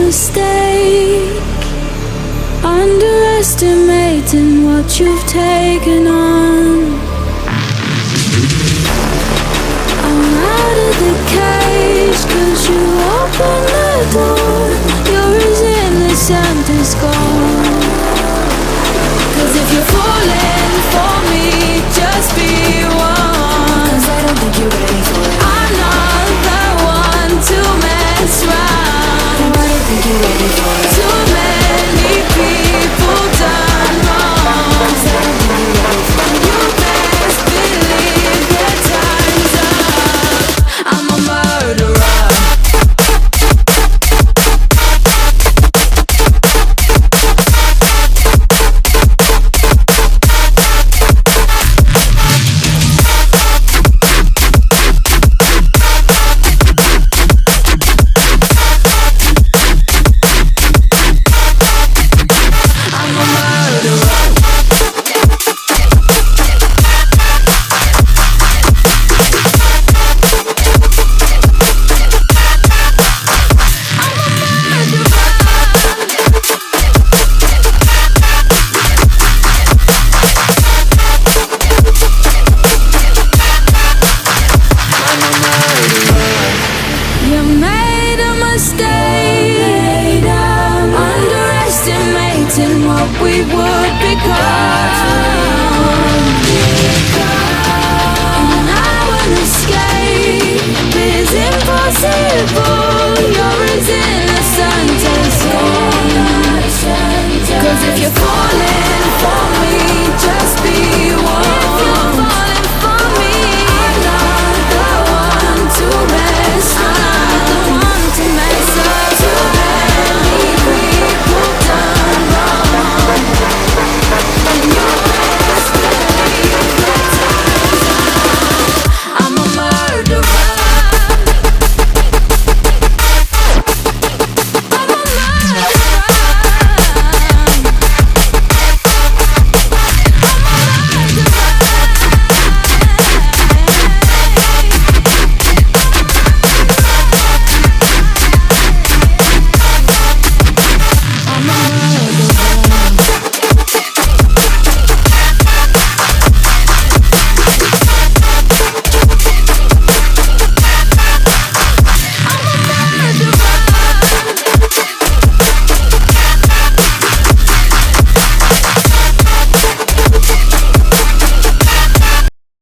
mistake, underestimating what you've taken on. I'm out of the cage, 'cause you opened the door. You're as innocent as gold. 'Cause if you're falling for me, just be one. 'Cause I don't think you're ready for it. I'm not the one to mess around. No, I don't think you're ready for it. Too many people done wrong. 'Cause I don't think you're ready for it. You best believe your time's up. I'm a murderer. You made a mistake, underestimating what we would become. And now an escape is impossible.